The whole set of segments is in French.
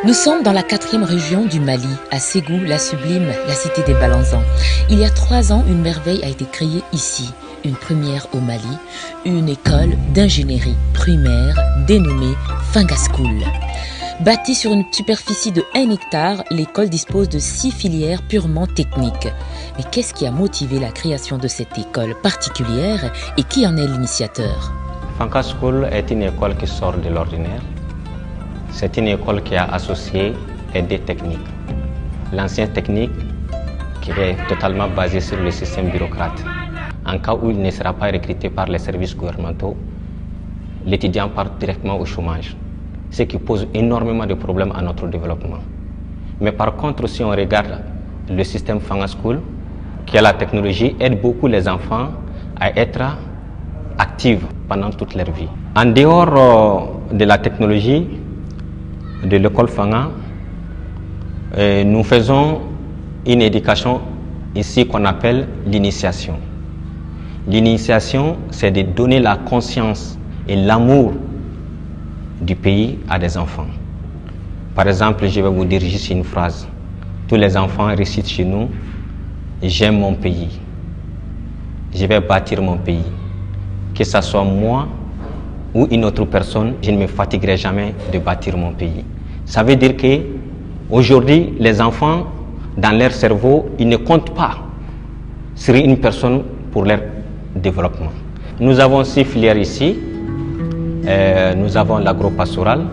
Nous sommes dans la 4e région du Mali, à Ségou, la sublime, la cité des Balanzans. Il y a 3 ans, une merveille a été créée ici, une première au Mali, une école d'ingénierie primaire dénommée Fanga School. Bâtie sur une superficie de 1 hectare, l'école dispose de 6 filières purement techniques. Mais qu'est-ce qui a motivé la création de cette école particulière et qui en est l'initiateur? Fanga School est une école qui sort de l'ordinaire. C'est une école qui a associé les 2 techniques. L'ancienne technique qui est totalement basée sur le système bureaucrate. En cas où il ne sera pas recruté par les services gouvernementaux, l'étudiant part directement au chômage, ce qui pose énormément de problèmes à notre développement. Mais par contre, si on regarde le système Fanga School, qui a la technologie, aide beaucoup les enfants à être actifs pendant toute leur vie. En dehors de la technologie de l'école Fanga, nous faisons une éducation ici qu'on appelle l'initiation. L'initiation, c'est de donner la conscience et l'amour du pays à des enfants. Par exemple, je vais vous dire juste une phrase. Tous les enfants récitent chez nous: j'aime mon pays, je vais bâtir mon pays. Que ce soit moi ou une autre personne, je ne me fatiguerai jamais de bâtir mon pays. Ça veut dire que aujourd'hui, les enfants, dans leur cerveau, ils ne comptent pas sur une personne pour leur développement. Nous avons 6 filières ici. Nous avons l'agro-pastoral,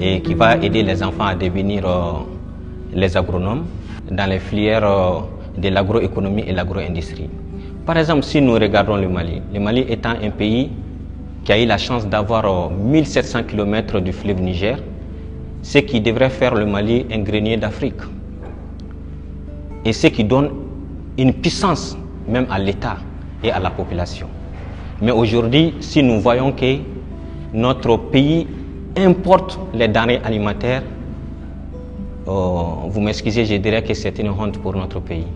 et qui va aider les enfants à devenir les agronomes dans les filières de l'agroéconomie et l'agro-industrie. Par exemple, si nous regardons le Mali étant un pays qui a eu la chance d'avoir 1700 km du fleuve Niger, ce qui devrait faire le Mali un grenier d'Afrique. Et ce qui donne une puissance même à l'État et à la population. Mais aujourd'hui, si nous voyons que notre pays importe les denrées alimentaires, vous m'excusez, je dirais que c'est une honte pour notre pays.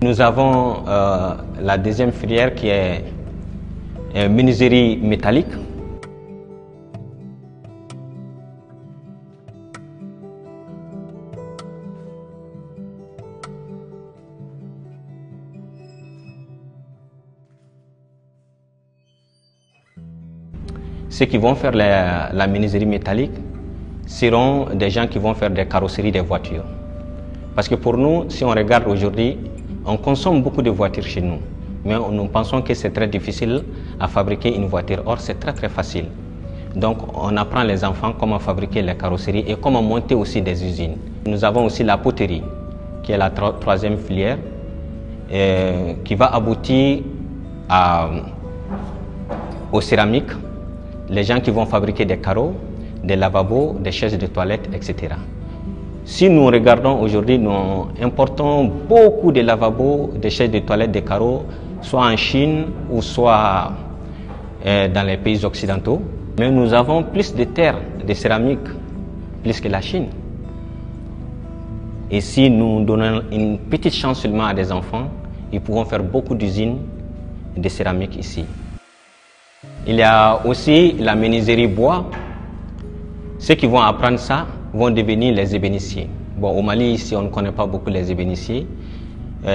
Nous avons la 2e filière qui est menuiserie métallique. Ceux qui vont faire la menuiserie métallique seront des gens qui vont faire des carrosseries des voitures. Parce que pour nous, si on regarde aujourd'hui, on consomme beaucoup de voitures chez nous. Mais nous pensons que c'est très difficile à fabriquer une voiture. Or, c'est très très facile. Donc, on apprend les enfants comment fabriquer les carrosseries et comment monter aussi des usines. Nous avons aussi la poterie, qui est la 3e filière, qui va aboutir aux céramiques. Les gens qui vont fabriquer des carreaux, des lavabos, des chaises de toilette, etc. Si nous regardons aujourd'hui, nous importons beaucoup de lavabos, des chaises de toilette, des carreaux, soit en Chine ou soit dans les pays occidentaux. Mais nous avons plus de terres, de céramique, plus que la Chine. Et si nous donnons une petite chance seulement à des enfants, ils pourront faire beaucoup d'usines de céramique ici. Il y a aussi la menuiserie bois. Ceux qui vont apprendre ça vont devenir les ébénissiers. Bon, au Mali, ici, on ne connaît pas beaucoup les ébénissiers.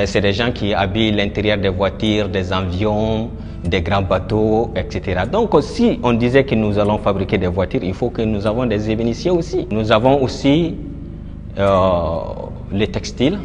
C'est des gens qui habillent l'intérieur des voitures, des avions, des grands bateaux, etc. Donc, si on disait que nous allons fabriquer des voitures, il faut que nous avons des ébénissiers aussi. Nous avons aussi les textiles.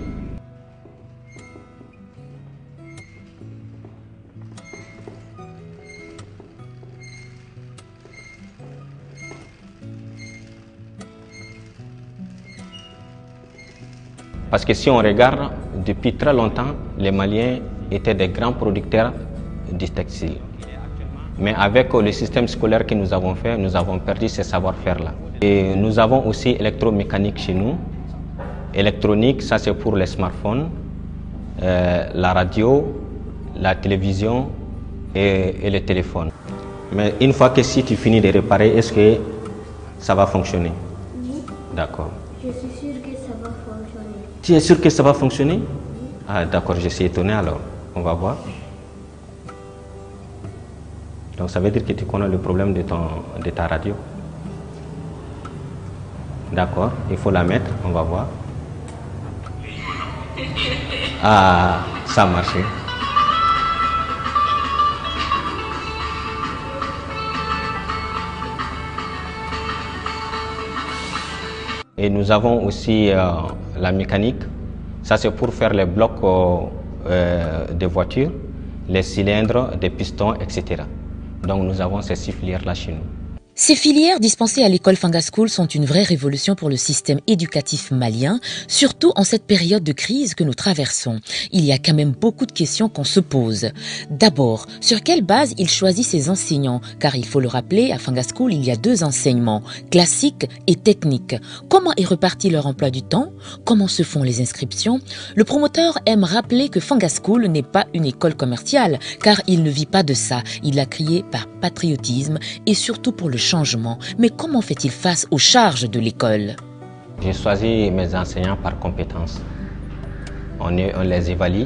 Parce que si on regarde, depuis très longtemps, les Maliens étaient des grands producteurs du textile. Mais avec le système scolaire que nous avons fait, nous avons perdu ce savoir-faire-là. Et nous avons aussi électromécanique chez nous. Électronique, ça c'est pour les smartphones, la radio, la télévision et le téléphone. Mais une fois que si tu finis de réparer, est-ce que ça va fonctionner? Oui. D'accord. Je suis sûre que ça va fonctionner. Tu es sûr que ça va fonctionner? Ah d'accord, je suis étonné alors. On va voir. Donc ça veut dire que tu connais le problème de ta radio. D'accord, il faut la mettre, on va voir. Ah, ça a marché. Et nous avons aussi la mécanique. Ça c'est pour faire les blocs des voitures, les cylindres, des pistons, etc. Donc nous avons ces 6 filières là chez nous. Ces filières dispensées à l'école Fanga School sont une vraie révolution pour le système éducatif malien, surtout en cette période de crise que nous traversons. Il y a quand même beaucoup de questions qu'on se pose. D'abord, sur quelle base il choisit ses enseignants? Car il faut le rappeler, à Fanga School, il y a 2 enseignements, classiques et techniques. Comment est reparti leur emploi du temps? Comment se font les inscriptions? Le promoteur aime rappeler que Fanga School n'est pas une école commerciale, car il ne vit pas de ça. Il l'a créé par patriotisme et surtout pour le changement. Mais comment fait-il face aux charges de l'école? J'ai choisi mes enseignants par compétence. On les évalue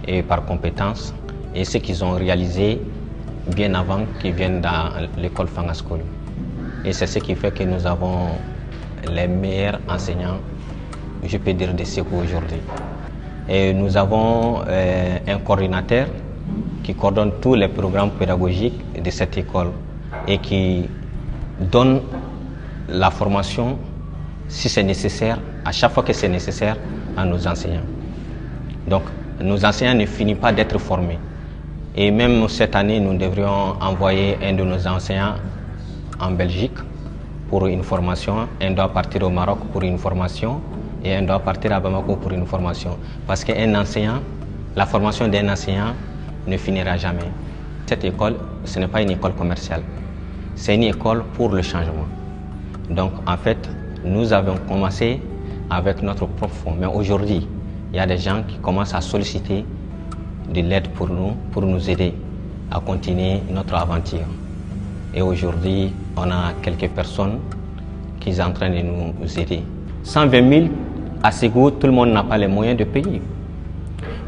et par compétence et ce qu'ils ont réalisé bien avant qu'ils viennent dans l'école Fanga School. Et c'est ce qui fait que nous avons les meilleurs enseignants, je peux dire, de Ségou aujourd'hui. Et nous avons un coordinateur qui coordonne tous les programmes pédagogiques de cette école et qui donne la formation, si c'est nécessaire, à chaque fois que c'est nécessaire, à nos enseignants. Donc, nos enseignants ne finissent pas d'être formés. Et même cette année, nous devrions envoyer un de nos enseignants en Belgique pour une formation. Un doit partir au Maroc pour une formation et un doit partir à Bamako pour une formation. Parce qu'un enseignant, la formation d'un enseignant ne finira jamais. Cette école, ce n'est pas une école commerciale. C'est une école pour le changement. Donc en fait, nous avons commencé avec notre propre fonds. Mais aujourd'hui, il y a des gens qui commencent à solliciter de l'aide pour nous aider à continuer notre aventure. Et aujourd'hui, on a quelques personnes qui sont en train de nous aider. 120 000 à Ségou, tout le monde n'a pas les moyens de payer.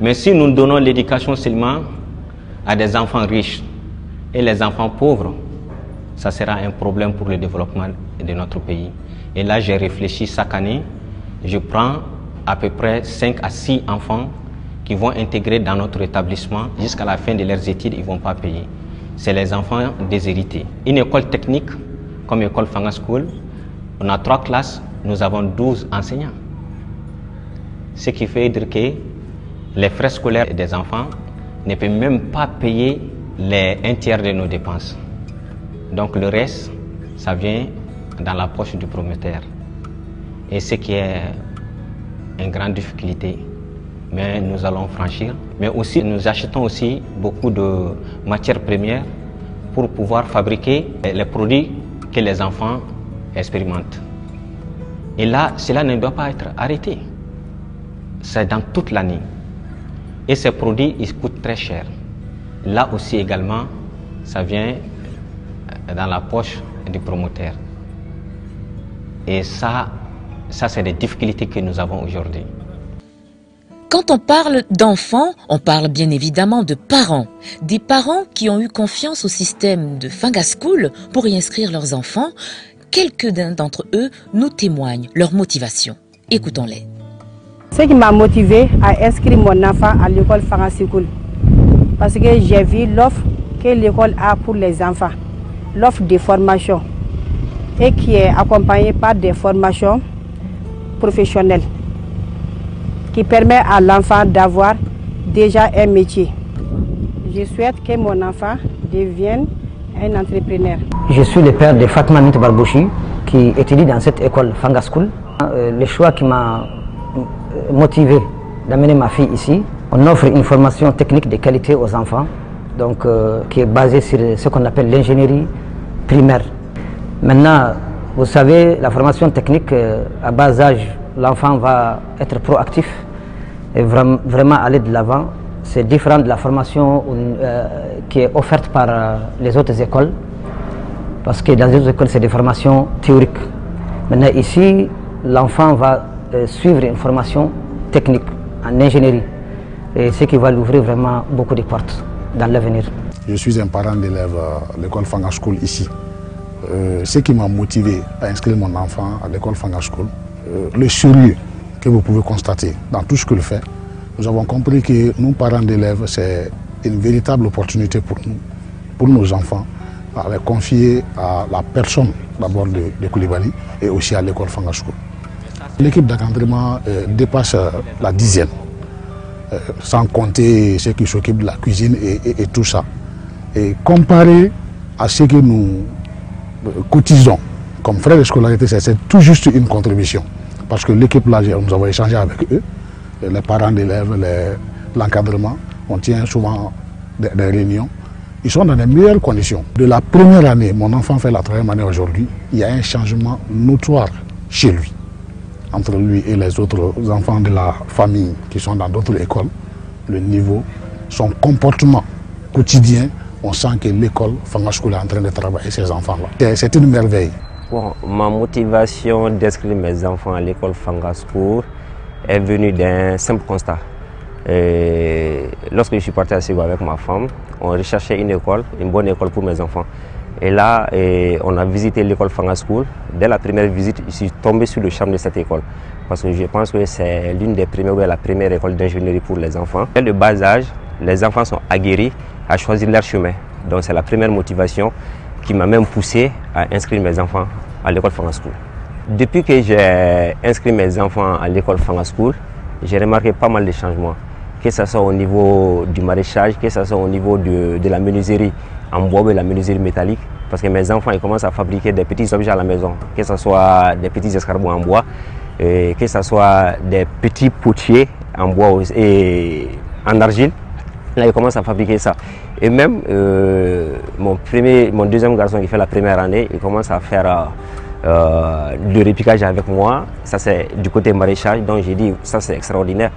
Mais si nous donnons l'éducation seulement à des enfants riches et les enfants pauvres, ça sera un problème pour le développement de notre pays. Et là, j'ai réfléchi chaque année, je prends à peu près 5 à 6 enfants qui vont intégrer dans notre établissement. Jusqu'à la fin de leurs études, ils ne vont pas payer. C'est les enfants déshérités. Une école technique, comme l'école Fanga School, on a 3 classes, nous avons 12 enseignants. Ce qui fait dire que les frais scolaires des enfants ne peuvent même pas payer un tiers de nos dépenses. Donc le reste, ça vient dans la poche du promoteur. Et ce qui est une grande difficulté, mais nous allons franchir. Mais aussi, nous achetons aussi beaucoup de matières premières pour pouvoir fabriquer les produits que les enfants expérimentent. Et là, cela ne doit pas être arrêté. C'est dans toute l'année. Et ces produits, ils coûtent très cher. Là aussi également, ça vient dans la poche du promoteur. Et ça c'est des difficultés que nous avons aujourd'hui. Quand on parle d'enfants, on parle bien évidemment de parents. Des parents qui ont eu confiance au système de Fanga School pour y inscrire leurs enfants. Quelques-uns d'entre eux nous témoignent leur motivation. Écoutons-les. Ce qui m'a motivé à inscrire mon enfant à l'école Fanga School, parce que j'ai vu l'offre que l'école a pour les enfants, l'offre de formation, et qui est accompagnée par des formations professionnelles, qui permet à l'enfant d'avoir déjà un métier. Je souhaite que mon enfant devienne un entrepreneur. Je suis le père de Fatma Mint Barbouchi, qui étudie dans cette école Fanga School. Le choix qui m'a motivé d'amener ma fille ici, on offre une formation technique de qualité aux enfants, donc qui est basée sur ce qu'on appelle l'ingénierie primaire. Maintenant, vous savez, la formation technique, à bas âge, l'enfant va être proactif et vraiment aller de l'avant. C'est différent de la formation qui est offerte par les autres écoles, parce que dans les autres écoles, c'est des formations théoriques. Maintenant, ici, l'enfant va suivre une formation technique en ingénierie, et ce qui va lui ouvrir vraiment beaucoup de portes dans l'avenir. Je suis un parent d'élève à l'école Fanga School ici. Ce qui m'a motivé à inscrire mon enfant à l'école Fanga School, le sérieux que vous pouvez constater dans tout ce qu'il fait, nous avons compris que nous, parents d'élèves, c'est une véritable opportunité pour nous, pour nos enfants, à les confier à la personne d'abord de Koulibaly et aussi à l'école Fanga School. L'équipe d'encadrement dépasse la dizaine, sans compter ceux qui s'occupent de la cuisine et tout ça. Et comparé à ce que nous cotisons comme frais de scolarité, c'est tout juste une contribution. Parce que l'équipe là, nous avons échangé avec eux, les parents d'élèves, l'encadrement, on tient souvent des réunions. Ils sont dans les meilleures conditions. De la première année, mon enfant fait la troisième année aujourd'hui, il y a un changement notoire chez lui. Entre lui et les autres enfants de la famille qui sont dans d'autres écoles, le niveau, son comportement quotidien, on sent que l'école Fanga School est en train de travailler ces enfants-là. C'est une merveille. Bon, ma motivation d'inscrire mes enfants à l'école Fanga School est venue d'un simple constat. Lorsque je suis parti à Ségou avec ma femme, on recherchait une école, une bonne école pour mes enfants. Et là, on a visité l'école Fanga School. Dès la première visite, je suis tombé sur le charme de cette école. Parce que je pense que c'est l'une des premières, ou la première école d'ingénierie pour les enfants. Dès le bas âge, les enfants sont aguerris à choisir leur chemin. Donc c'est la première motivation qui m'a même poussé à inscrire mes enfants à l'école Fanga School. Depuis que j'ai inscrit mes enfants à l'école Fanga School, j'ai remarqué pas mal de changements. Que ce soit au niveau du maraîchage, que ce soit au niveau de la menuiserie en bois ou de la menuiserie métallique. Parce que mes enfants ils commencent à fabriquer des petits objets à la maison, que ce soit des petits escargots en bois, que ce soit des petits potiers en bois et en argile. Là, ils commencent à fabriquer ça. Et même mon deuxième garçon qui fait la première année, il commence à faire le repiquage avec moi. Ça, c'est du côté maraîchage. Donc, j'ai dit, ça, c'est extraordinaire.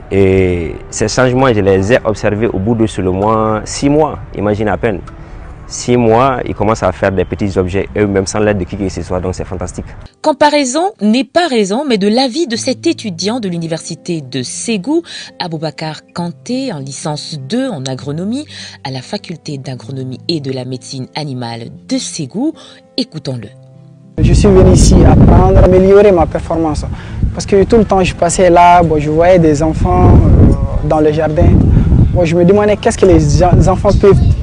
Et ces changements, je les ai observés au bout de seulement 6 mois. Imaginez à peine. 6 mois, ils commencent à faire des petits objets eux-mêmes sans l'aide de qui que ce soit, donc c'est fantastique. Comparaison n'est pas raison, mais de l'avis de cet étudiant de l'université de Ségou, Aboubacar Kanté, en licence 2 en agronomie, à la faculté d'agronomie et de la médecine animale de Ségou, écoutons-le. Je suis venu ici apprendre à améliorer ma performance, parce que tout le temps je passais là, je voyais des enfants dans le jardin. Je me demandais qu'est-ce que les enfants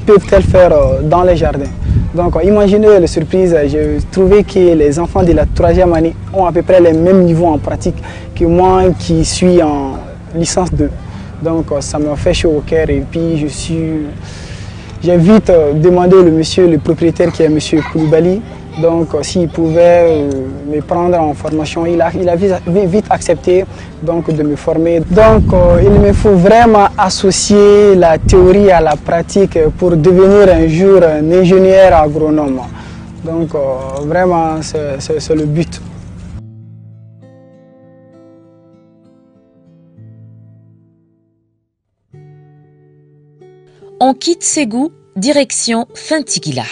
peuvent-ils faire dans les jardins. Donc imaginez la surprise, j'ai trouvé que les enfants de la 3e année ont à peu près les mêmes niveaux en pratique que moi qui suis en licence 2. Donc ça m'a fait chaud au cœur et puis j'ai vite demandé le propriétaire qui est M. Koulibaly, donc s'il pouvait me prendre en formation. Il a vite accepté donc, de me former. Donc il me faut vraiment associer la théorie à la pratique pour devenir un jour un ingénieur agronome. Donc vraiment c'est le but. On quitte Ségou, direction Fintikila,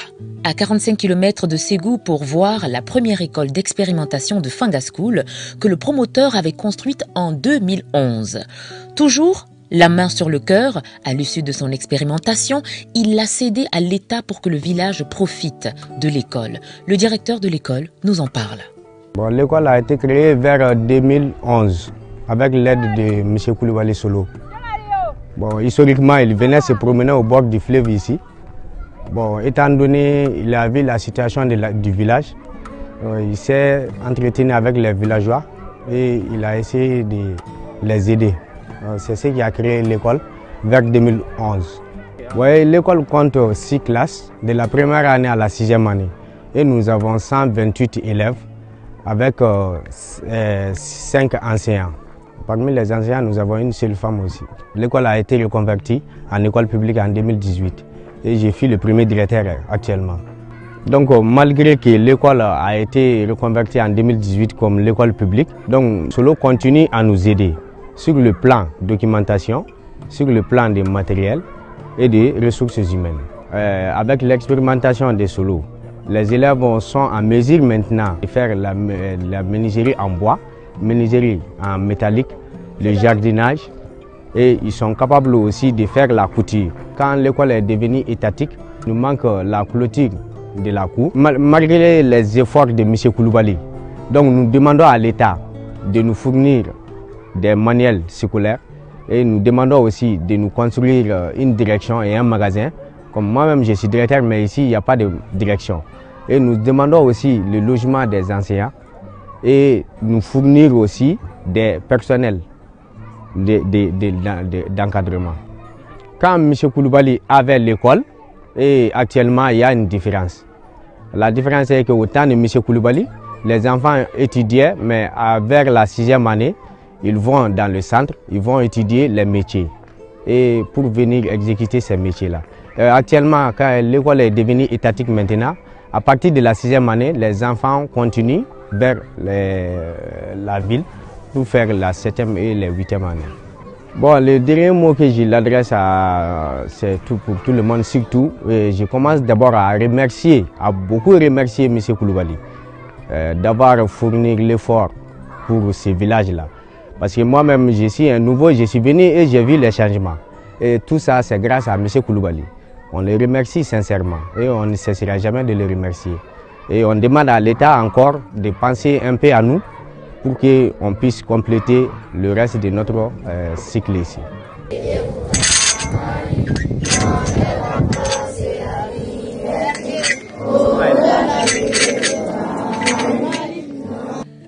à 45 km de Ségou pour voir la première école d'expérimentation de Fanga School que le promoteur avait construite en 2011. Toujours la main sur le cœur, à l'issue de son expérimentation, il l'a cédé à l'État pour que le village profite de l'école. Le directeur de l'école nous en parle. L'école a été créée vers 2011 avec l'aide de M. Koulibaly Solo. Historiquement, il venait se promener au bord du fleuve ici. Étant donné il a vu la situation du village, il s'est entretenu avec les villageois et il a essayé de les aider. C'est ce qui a créé l'école vers 2011. L'école compte 6 classes, de la première année à la 6e année. Et nous avons 128 élèves avec 5 enseignants. Parmi les enseignants, nous avons une seule femme aussi. L'école a été reconvertie en école publique en 2018 et je suis le premier directeur actuellement. Donc malgré que l'école a été reconvertie en 2018 comme l'école publique, donc Solo continue à nous aider sur le plan documentation, sur le plan des matériels et des ressources humaines. Avec l'expérimentation de Solo, les élèves sont en mesure maintenant de faire la menuiserie en bois, menuiserie en métallique, le jardinage et ils sont capables aussi de faire la couture. quand l'école est devenue étatique, il nous manque la clôture de la cour. Malgré les efforts de M. Koulibaly, donc nous demandons à l'État de nous fournir des manuels scolaires et nous demandons aussi de nous construire une direction et un magasin. Comme moi-même je suis directeur, mais ici il n'y a pas de direction. Et nous demandons aussi le logement des enseignants et nous fournir aussi des personnels d'encadrement. Quand M. Koulibaly avait l'école, et actuellement il y a une différence. La différence est qu'au temps de M. Koulibaly, les enfants étudiaient, mais vers la 6e année, ils vont dans le centre, ils vont étudier les métiers et pour venir exécuter ces métiers-là. Actuellement, quand l'école est devenue étatique maintenant, à partir de la 6e année, les enfants continuent vers la ville pour faire la 7e et la 8e année. Bon, le dernier mot que je l'adresse c'est tout pour tout le monde, surtout. Je commence d'abord à beaucoup remercier M. Koulibaly d'avoir fourni l'effort pour ces villages-là. Parce que moi-même, je suis un nouveau, je suis venu et j'ai vu les changements. Et tout ça, c'est grâce à M. Koulibaly. On le remercie sincèrement et on ne cessera jamais de le remercier. Et on demande à l'État encore de penser un peu à nous pour qu'on puisse compléter le reste de notre cycle ici.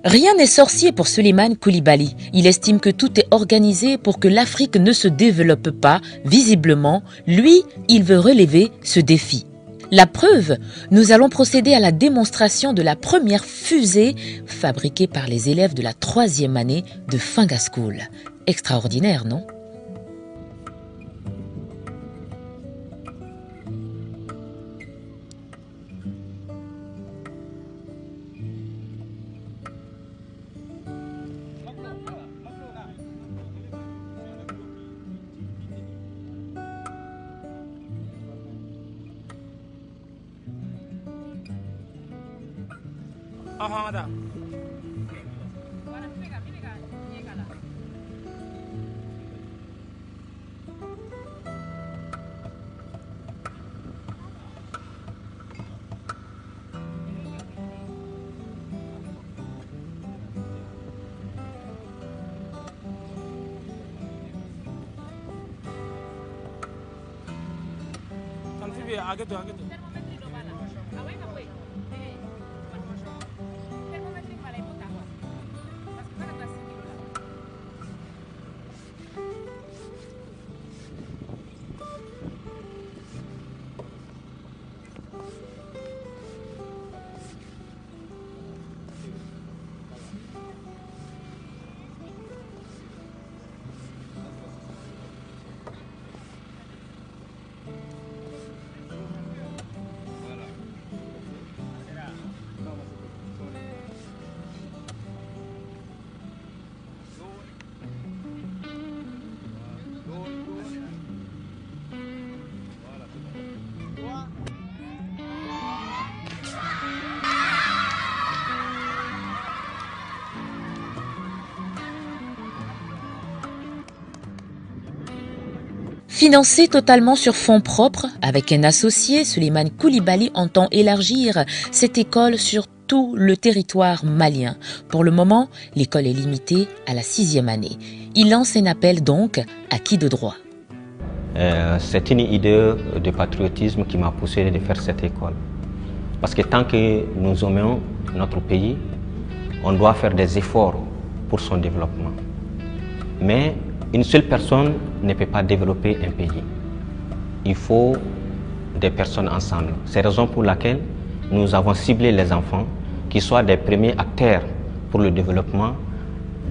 Rien n'est sorcier pour Souleymane Koulibaly. Il estime que tout est organisé pour que l'Afrique ne se développe pas. Visiblement, lui, il veut relever ce défi. La preuve, nous allons procéder à la démonstration de la première fusée fabriquée par les élèves de la 3e année de Fanga School. Extraordinaire, non ? Financé totalement sur fonds propres, avec un associé, Souleymane Koulibaly entend élargir cette école sur tout le territoire malien. Pour le moment, l'école est limitée à la 6e année. Il lance un appel donc à qui de droit. C'est une idée de patriotisme qui m'a poussé de faire cette école. Parce que tant que nous aimons notre pays, on doit faire des efforts pour son développement. Mais une seule personne ne peut pas développer un pays. Il faut des personnes ensemble. C'est la raison pour laquelle nous avons ciblé les enfants qui soient des premiers acteurs pour le développement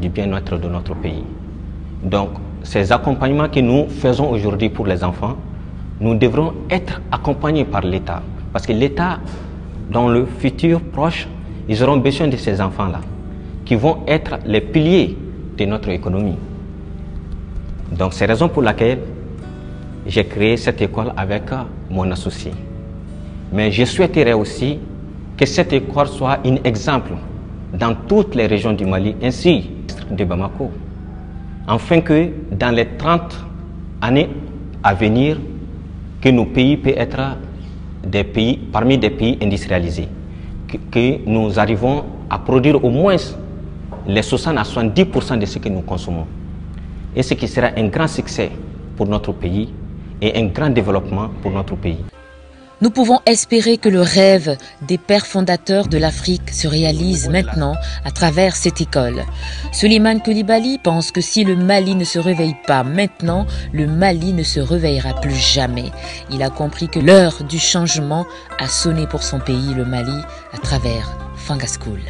du bien-être de notre pays. Donc, ces accompagnements que nous faisons aujourd'hui pour les enfants, nous devrons être accompagnés par l'État. Parce que l'État, dans le futur proche, ils auront besoin de ces enfants-là, qui vont être les piliers de notre économie. Donc, c'est la raison pour laquelle j'ai créé cette école avec mon associé. Mais je souhaiterais aussi que cette école soit un exemple dans toutes les régions du Mali, ainsi de Bamako, afin que dans les 30 années à venir, que nos pays peuvent être des pays, parmi des pays industrialisés, que nous arrivons à produire au moins les 60 à 70% de ce que nous consommons. Et ce qui sera un grand succès pour notre pays et un grand développement pour notre pays. Nous pouvons espérer que le rêve des pères fondateurs de l'Afrique se réalise maintenant à travers cette école. Souleymane Coulibaly pense que si le Mali ne se réveille pas maintenant, le Mali ne se réveillera plus jamais. Il a compris que l'heure du changement a sonné pour son pays, le Mali, à travers Fanga School.